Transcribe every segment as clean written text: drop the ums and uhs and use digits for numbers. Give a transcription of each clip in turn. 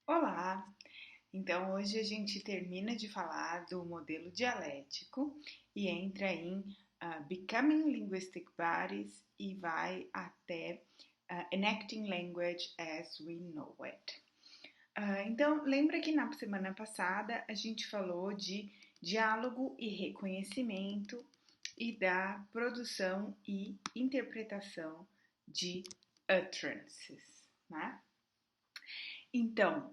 Olá! Então, hoje a gente termina de falar do modelo dialético e entra em Becoming Linguistic Bodies e vai até Enacting Language as We Know It. Então, lembra que na semana passada a gente falou de diálogo e reconhecimento e da produção e interpretação de utterances, né? Então,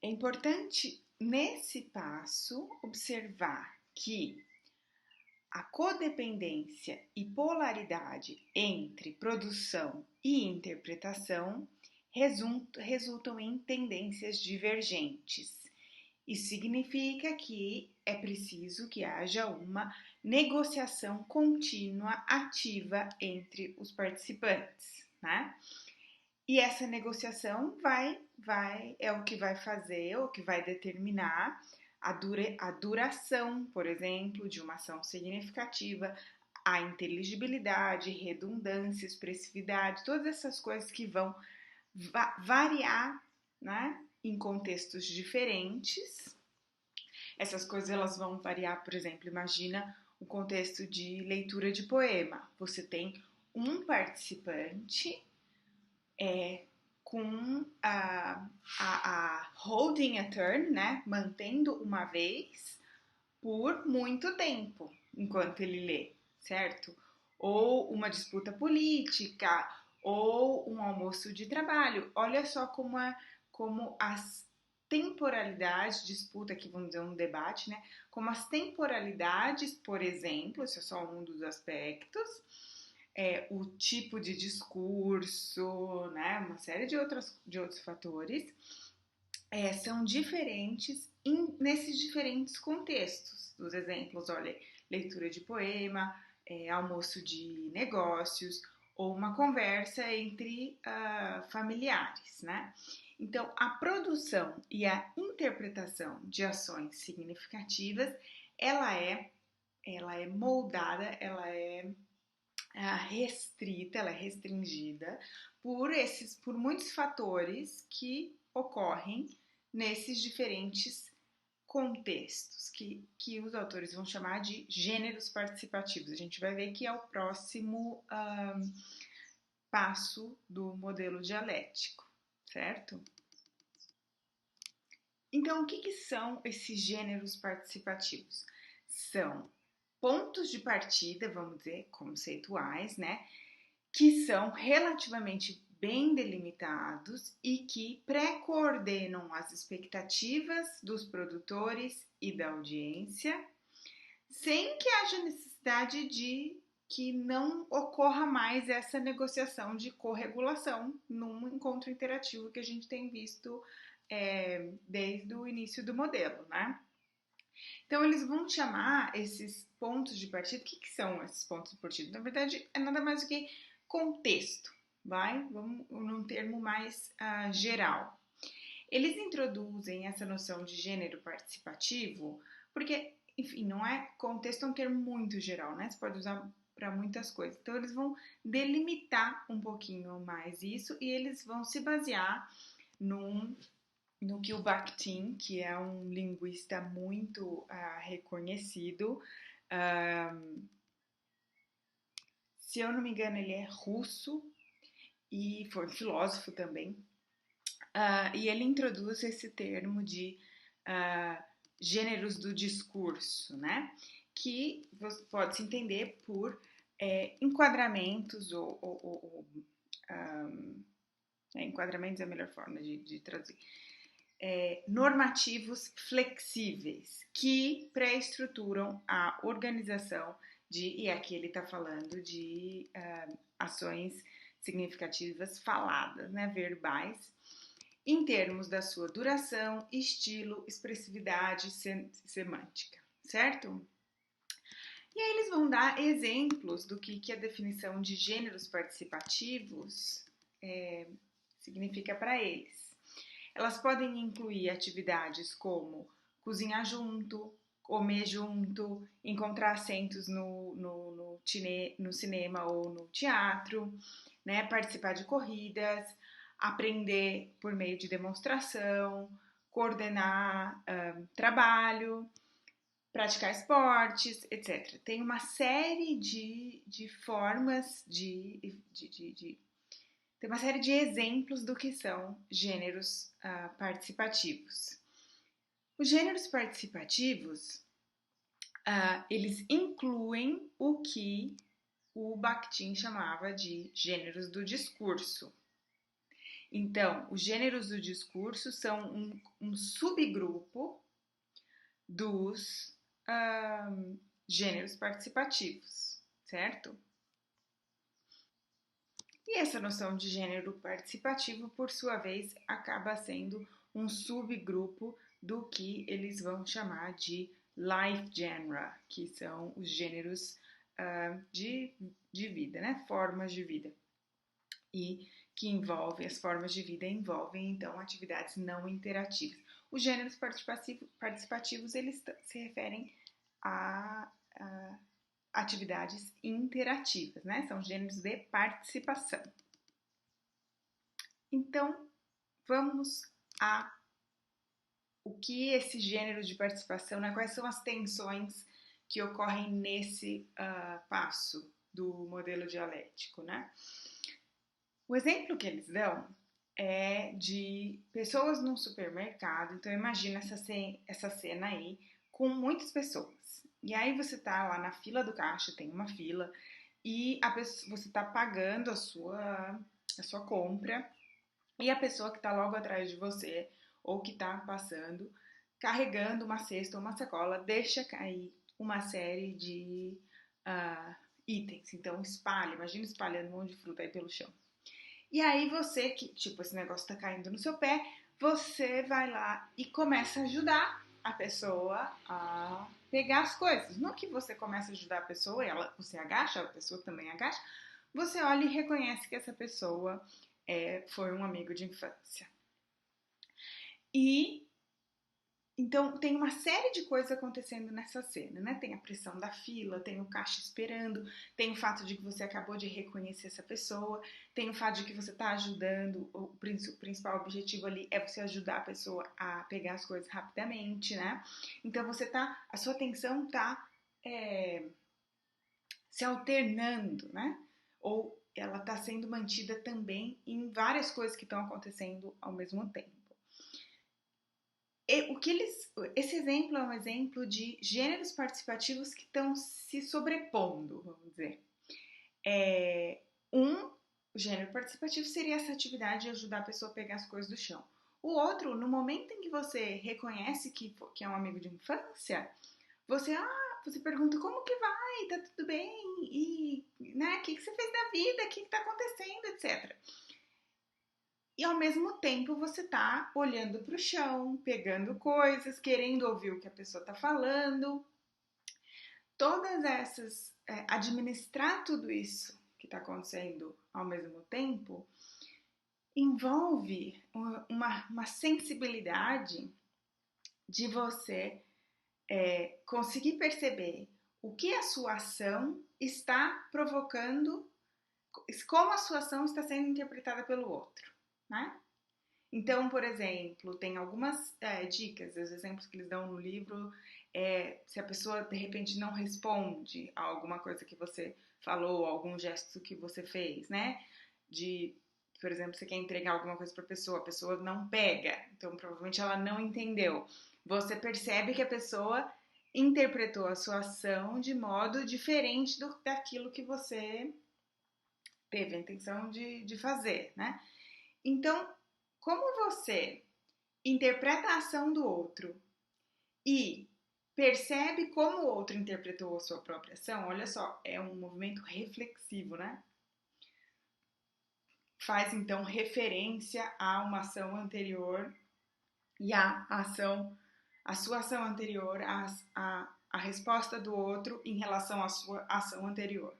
é importante nesse passo observar que a codependência e polaridade entre produção e interpretação resultam em tendências divergentes. Isso significa que é preciso que haja uma negociação contínua ativa entre os participantes, né? E essa negociação é o que vai fazer, o que vai determinar a duração, por exemplo, de uma ação significativa, a inteligibilidade, redundância, expressividade, todas essas coisas que vão variar, né, em contextos diferentes. Essas coisas elas vão variar, por exemplo, imagina o contexto de leitura de poema. Você tem um participante com a holding a turn, né? Mantendo uma vez por muito tempo enquanto ele lê, certo? Ou uma disputa política, ou um almoço de trabalho. Olha só como as temporalidades, disputa aqui, vamos dizer, um debate, né? Como as temporalidades, por exemplo, esse é só um dos aspectos, o tipo de discurso, né, uma série de outros fatores, são diferentes nesses diferentes contextos. Dos exemplos, olha, leitura de poema, almoço de negócios ou uma conversa entre familiares, né? Então, a produção e a interpretação de ações significativas, ela é moldada, ela é restrita, ela é restringida por muitos fatores que ocorrem nesses diferentes contextos, que os autores vão chamar de gêneros participativos. A gente vai ver que é o próximo passo do modelo dialético, certo? Então, o que são esses gêneros participativos? São pontos de partida, vamos dizer, conceituais, né? Que são relativamente bem delimitados e que pré-coordenam as expectativas dos produtores e da audiência, sem que haja necessidade de que não ocorra mais essa negociação de corregulação num encontro interativo que a gente tem visto desde o início do modelo, né? Então, eles vão chamar esses pontos de partida. O que são esses pontos de partida? Na verdade, é nada mais do que contexto, vai? Vamos num termo mais geral. Eles introduzem essa noção de gênero participativo porque, enfim, não é contexto, é um termo muito geral, né? Você pode usar para muitas coisas. Então, eles vão delimitar um pouquinho mais isso e eles vão se basear num no que o Bakhtin, que é um linguista muito reconhecido, se eu não me engano, ele é russo e foi filósofo também, e ele introduz esse termo de gêneros do discurso, né? Que pode se entender por enquadramentos enquadramentos é a melhor forma de traduzir. Normativos flexíveis que pré-estruturam a organização e aqui ele está falando de ações significativas faladas, né, verbais, em termos da sua duração, estilo, expressividade, semântica, certo? E aí eles vão dar exemplos do que a definição de gêneros participativos significa para eles. Elas podem incluir atividades como cozinhar junto, comer junto, encontrar assentos no cinema ou no teatro, né? Participar de corridas, aprender por meio de demonstração, coordenar trabalho, praticar esportes, etc. Tem uma série de formas tem uma série de exemplos do que são gêneros participativos. Os gêneros participativos, eles incluem o que o Bakhtin chamava de gêneros do discurso. Então, os gêneros do discurso são um subgrupo dos gêneros participativos, certo? E essa noção de gênero participativo, por sua vez, acaba sendo um subgrupo do que eles vão chamar de life genre, que são os gêneros de vida, né? Formas de vida. E que envolvem, as formas de vida envolvem, então, atividades não interativas. Os gêneros participativos, eles se referem a atividades interativas, né? São gêneros de participação. Então, vamos a o que esse gênero de participação, né? Quais são as tensões que ocorrem nesse passo do modelo dialético, né? O exemplo que eles dão é de pessoas num supermercado. Então, imagina essa cena aí com muitas pessoas. E aí você tá lá na fila do caixa, tem uma fila, e você tá pagando a sua compra, e a pessoa que tá logo atrás de você, ou que tá passando, carregando uma cesta ou uma sacola, deixa cair uma série de itens. Então, imagina espalhando um monte de fruta aí pelo chão. E aí você, que tipo, esse negócio tá caindo no seu pé, você vai lá e começa a ajudar a pessoa a pegar as coisas. Não que você comece a ajudar a pessoa e você agacha, a pessoa também agacha, você olha e reconhece que essa pessoa foi um amigo de infância. E então tem uma série de coisas acontecendo nessa cena, né? Tem a pressão da fila, tem o caixa esperando, tem o fato de que você acabou de reconhecer essa pessoa, tem o fato de que você está ajudando, o principal objetivo ali é você ajudar a pessoa a pegar as coisas rapidamente, né? Então a sua atenção está se alternando, né? Ou ela está sendo mantida também em várias coisas que estão acontecendo ao mesmo tempo. Esse exemplo é um exemplo de gêneros participativos que estão se sobrepondo, vamos dizer. Um gênero participativo seria essa atividade de ajudar a pessoa a pegar as coisas do chão. O outro, no momento em que você reconhece que é um amigo de infância, você pergunta como que vai, tá tudo bem, e né, o que você fez da vida, o que tá acontecendo, etc. E ao mesmo tempo você tá olhando para o chão, pegando coisas, querendo ouvir o que a pessoa tá falando. Todas essas, administrar tudo isso que está acontecendo ao mesmo tempo, envolve uma sensibilidade de você conseguir perceber o que a sua ação está provocando, como a sua ação está sendo interpretada pelo outro, né? Então, por exemplo, tem algumas dicas, os exemplos que eles dão no livro, se a pessoa de repente não responde a alguma coisa que você falou, algum gesto que você fez, né? Por exemplo, você quer entregar alguma coisa para a pessoa não pega, então provavelmente ela não entendeu. Você percebe que a pessoa interpretou a sua ação de modo diferente daquilo que você teve a intenção de fazer, né? Então, como você interpreta a ação do outro e percebe como o outro interpretou a sua própria ação, olha só, é um movimento reflexivo, né? Faz então referência a uma ação anterior e a sua ação anterior, a resposta do outro em relação à sua ação anterior.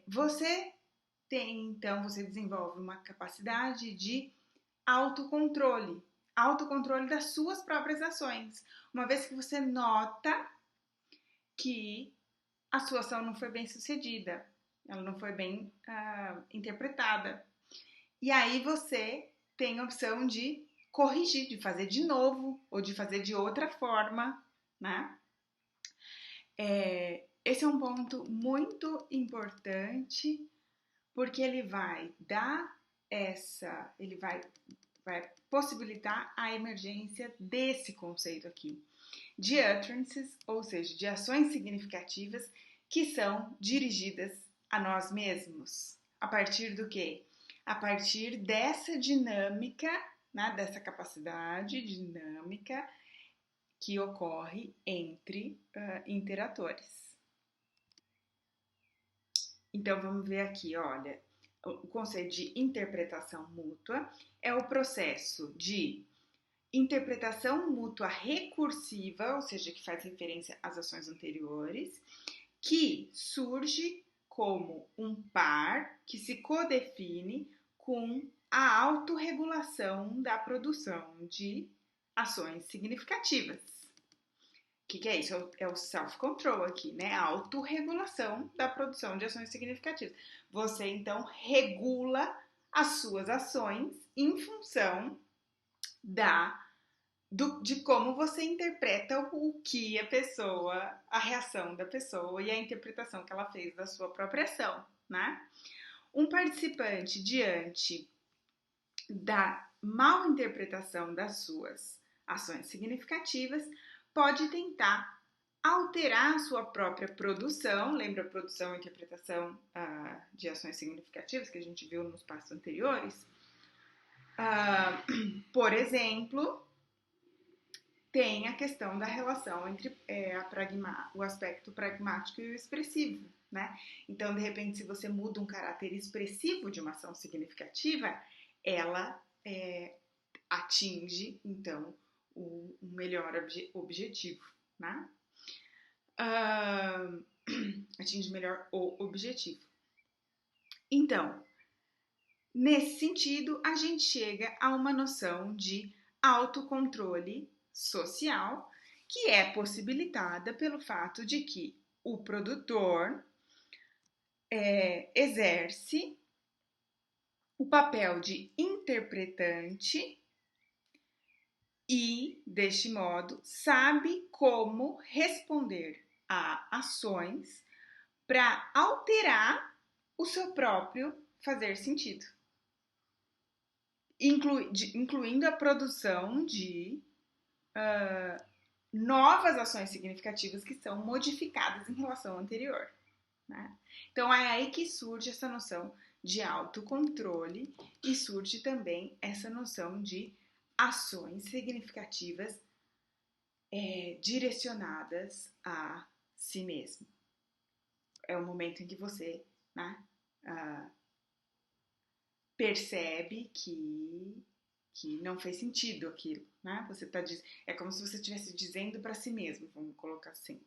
Você desenvolve uma capacidade de autocontrole das suas próprias ações. Uma vez que você nota que a sua ação não foi bem sucedida, ela não foi bem interpretada. E aí você tem a opção de corrigir, de fazer de novo ou de fazer de outra forma, né? Esse é um ponto muito importante porque ele vai dar vai possibilitar a emergência desse conceito aqui, de utterances, ou seja, de ações significativas que são dirigidas a nós mesmos. A partir do quê? A partir dessa dinâmica, né, dessa capacidade dinâmica que ocorre entre interatores. Então vamos ver aqui, olha, o conceito de interpretação mútua é o processo de interpretação mútua recursiva, ou seja, que faz referência às ações anteriores, que surge como um par que se codefine com a autorregulação da produção de ações significativas. O que é isso? É o self-control aqui, né? A autorregulação da produção de ações significativas. Você, então, regula as suas ações em função de como você interpreta o que a reação da pessoa e a interpretação que ela fez da sua própria ação, né? Um participante diante da mal interpretação das suas ações significativas pode tentar alterar a sua própria produção, lembra a produção e interpretação de ações significativas que a gente viu nos passos anteriores? Por exemplo, tem a questão da relação entre o aspecto pragmático e o expressivo, né? Então, de repente, se você muda um caráter expressivo de uma ação significativa, ela atinge, então, o melhor objetivo, né? Atinge melhor o objetivo. Então, nesse sentido, a gente chega a uma noção de autocontrole social, que é possibilitada pelo fato de que o produtor exerce o papel de interpretante e, deste modo, sabe como responder a ações para alterar o seu próprio fazer sentido, incluindo a produção de novas ações significativas que são modificadas em relação ao anterior, né? Então é aí que surge essa noção de autocontrole e surge também essa noção de ações significativas direcionadas a si mesmo. É o momento em que você, né, percebe que não fez sentido aquilo, né? É como se você estivesse dizendo para si mesmo, vamos colocar assim,